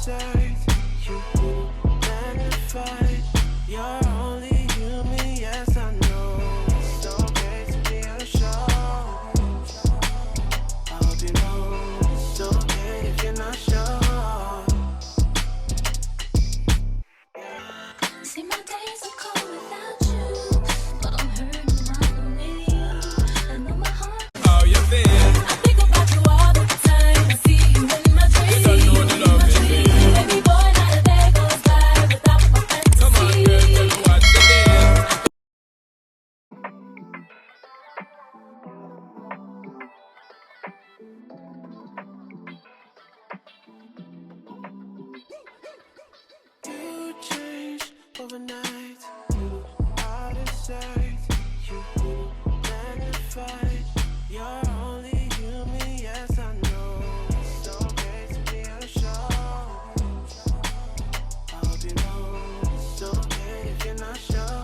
sight, you magnified. You're only human, yes I know. It's okay to be unsure. I hope you know it's okay if you're not sure. See, my days are cold without you, but I'm hurting while I'm with you. And though my heart, How you feel? I think about you all the time. I see you in my dreams. You don't know the love you feel. Baby boy, not a day goes by without my fantasy. Come on, girl, tell me what's the deal. You change overnight. You out of sight. You magnified. You're only human, yes I know. It's okay to be unsure. I hope you know it's okay if you're not sure.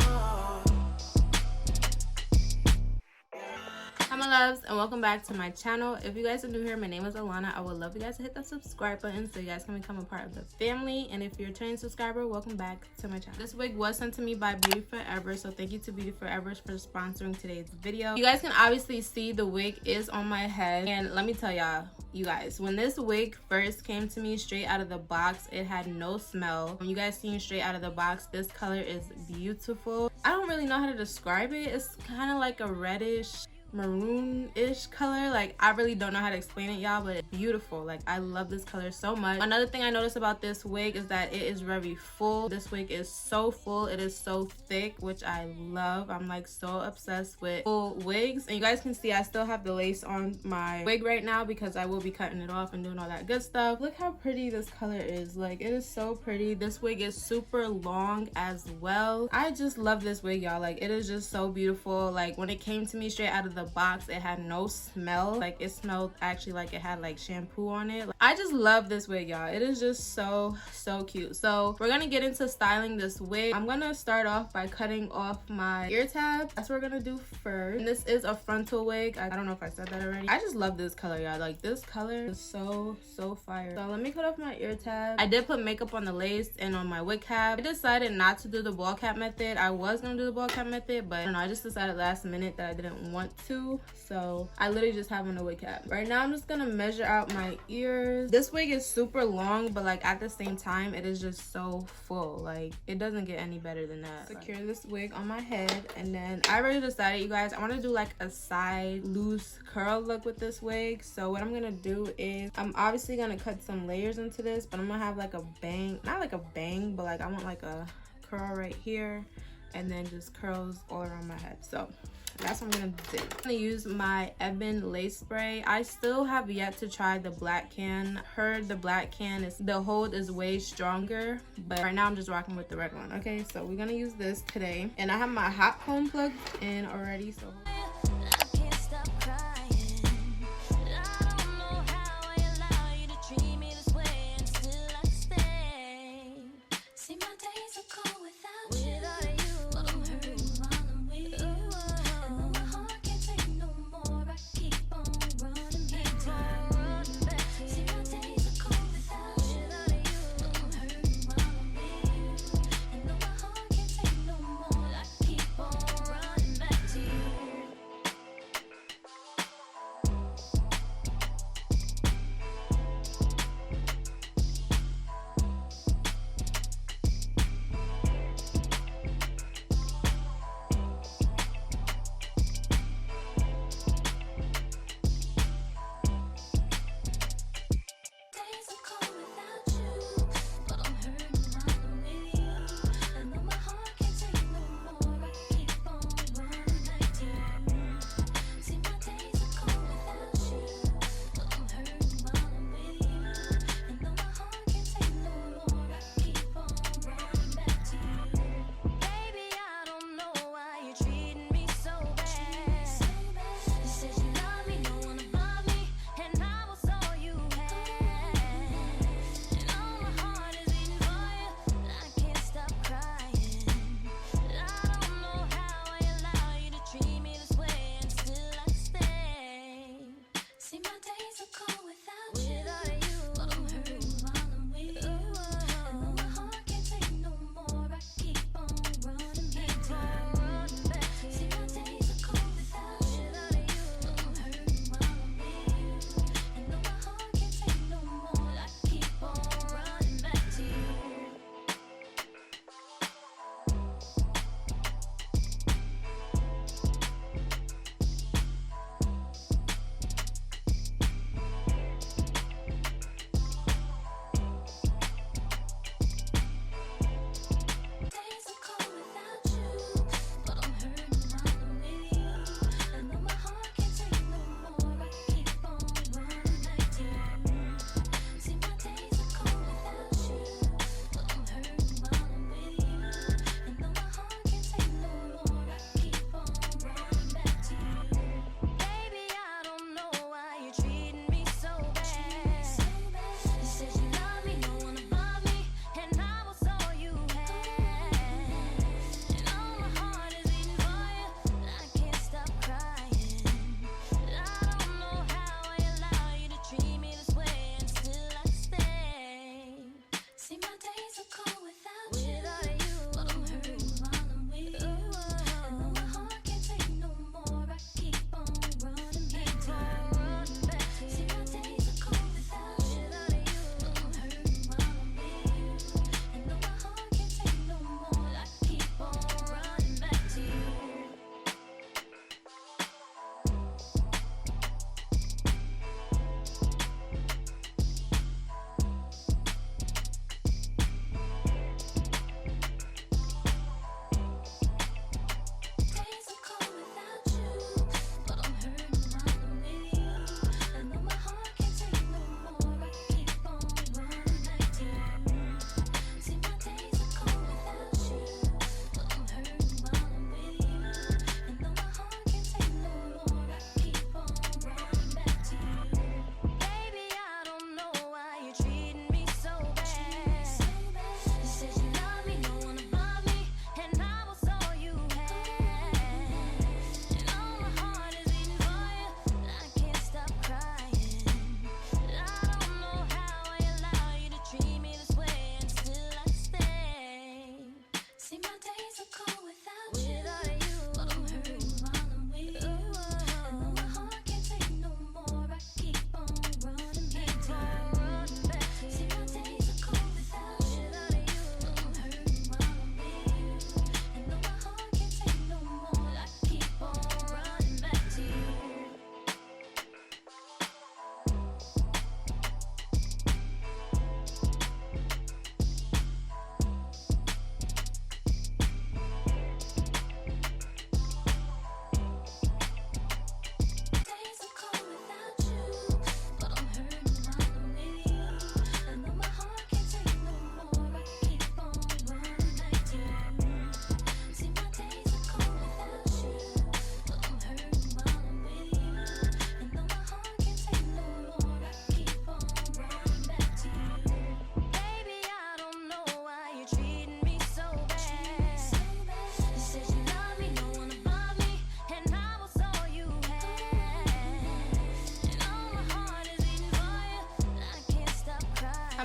Hi my loves, and welcome back to my channel. If you guys are new here, my name is Alana. I would love you guys to hit that subscribe button so you guys can become a part of the family. And if you're a returning subscriber, welcome back to my channel. This wig was sent to me by BeautyForever, so thank you to BeautyForever for sponsoring today's video. You guys can obviously see the wig is on my head, and let me tell y'all, you guys, when this wig first came to me straight out of the box, it had no smell. When you guys see it straight out of the box, this color is beautiful. I don't really know how to describe it. It's kind of like a reddish maroon-ish color. Like, I really don't know how to explain it, y'all, but it's beautiful. Like, I love this color so much. Another thing I noticed about this wig is that it is very full. This wig is so full. It is so thick, which I love. I'm like so obsessed with full wigs. And you guys can see I still have the lace on my wig right now because I will be cutting it off and doing all that good stuff. Look how pretty this color is. Like, it is so pretty. This wig is super long as well. I just love this wig, y'all. Like, it is just so beautiful. Like, when it came to me straight out of the box, it had no smell. Like, it smelled actually like it had like shampoo on it. Like, I just love this wig, y'all. It is just so cute. So we're gonna get into styling this wig. I'm gonna start off by cutting off my ear tabs. That's what we're gonna do first. And this is a frontal wig. I don't know if I said that already. I just love this color, y'all. Like, this color is so fire. So let me cut off my ear tabs. I did put makeup on the lace and on my wig cap. I decided not to do the ball cap method. I was gonna do the ball cap method, but I don't know, I just decided last minute that I didn't want to. So I literally just have on a wig cap. Right now I'm just gonna measure out my ears. This wig is super long, but like at the same time it is just so full. Like, it doesn't get any better than that. Secure this wig on my head, and then I already decided, you guys, I want to do like a side loose curl look with this wig. So what I'm gonna do is I'm obviously gonna cut some layers into this, but I'm gonna have like a bang, not like a bang, but like I want like a curl right here and then just curls all around my head. So that's what I'm gonna do. I'm gonna use my Ebon lace spray. I still have yet to try the black can. Heard the black can is, the hold is way stronger, but right now I'm just rocking with the red one. Okay, so we're gonna use this today, and I have my hot comb plugged in already. So I can't stop crying. I don't know how I allow you to treat me this way and still I stay. See, my days are cold without you, but I'm hurting while I'm with you. And though my heart can't take no more, I keep on running back to you. See, my days are cold without you, but I'm hurting while I'm with you. And though my heart can't take no more, I keep on running back to you.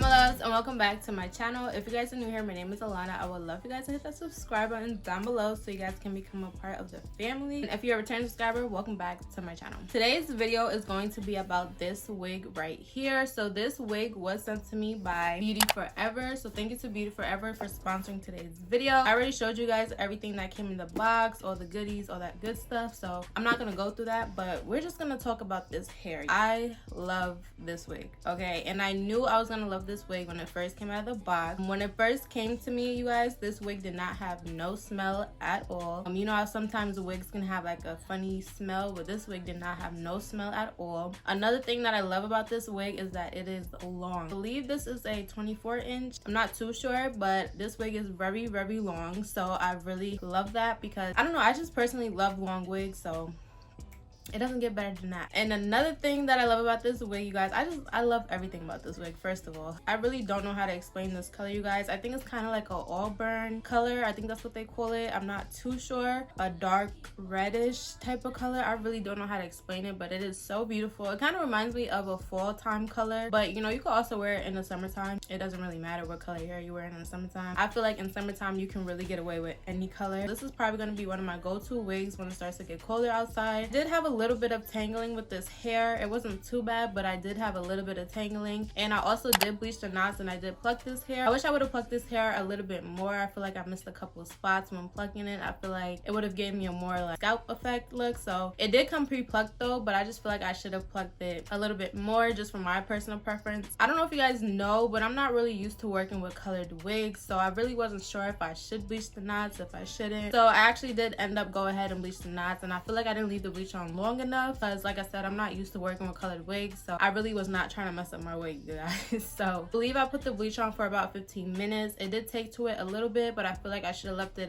my loves, and welcome back to my channel. If you guys are new here, my name is Alana. I would love you guys to hit that subscribe button down below so you guys can become a part of the family. And if you're a return subscriber, welcome back to my channel. Today's video is going to be about this wig right here. So this wig was sent to me by BeautyForever. So thank you to BeautyForever for sponsoring today's video. I already showed you guys everything that came in the box, all the goodies, all that good stuff. So I'm not gonna go through that, but we're just gonna talk about this hair. I love this wig, okay? And I knew I was gonna love this wig when it first came out of the box. When it first came to me, you guys, this wig did not have no smell at all. You know how sometimes wigs can have like a funny smell, but this wig did not have no smell at all. Another thing that I love about this wig is that it is long. I believe this is a 24-inch. I'm not too sure, but this wig is very, very long. So I really love that because I don't know, I just personally love long wigs, so it doesn't get better than that. And another thing that I love about this wig, you guys, I love everything about this wig. First of all, I really don't know how to explain this color, you guys. I think it's kind of like a Auburn color. I think that's what they call it. I'm not too sure. A dark reddish type of color. I really don't know how to explain it, but it is so beautiful. It kind of reminds me of a fall time color, but you know, you can also wear it in the summertime. It doesn't really matter what color hair you're wearing in the summertime. I feel like in summertime you can really get away with any color. This is probably going to be one of my go-to wigs when it starts to get colder outside. I did have a little bit of tangling with this hair. It wasn't too bad, but I did have a little bit of tangling, and I also did bleach the knots, and I did pluck this hair. I wish I would have plucked this hair a little bit more. I feel like I missed a couple of spots when plucking it. I feel like it would have given me a more like scalp effect look. So it did come pre-plucked though, but I just feel like I should have plucked it a little bit more just for my personal preference. I don't know if you guys know, but I'm not really used to working with colored wigs, so I really wasn't sure if I should bleach the knots, if I shouldn't. So I actually did end up go ahead and bleach the knots, and I feel like I didn't leave the bleach on long enough because, like I said, I'm not used to working with colored wigs, so I really was not trying to mess up my wig, you guys. So I believe I put the bleach on for about 15 minutes. It did take to it a little bit, but I feel like I should have left it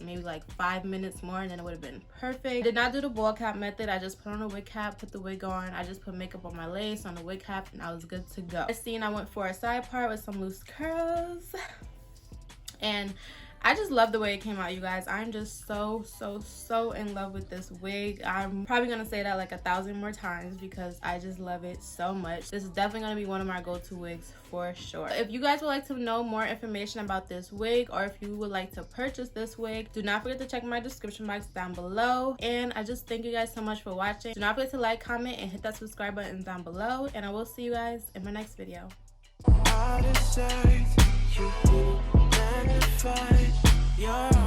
maybe 5 minutes more, and then it would have been perfect. Did not do the ball cap method. I just put on a wig cap, put the wig on. I just put makeup on my lace, on the wig cap, and I was good to go. This scene, I went for a side part with some loose curls, and I just love the way it came out, you guys. I'm just so in love with this wig. I'm probably gonna say that like 1,000 more times because I just love it so much. This is definitely gonna be one of my go-to wigs for sure. If you guys would like to know more information about this wig, or if you would like to purchase this wig, do not forget to check my description box down below. And I just thank you guys so much for watching. Do not forget to like, comment, and hit that subscribe button down below, and I will see you guys in my next video. I decide you magnify your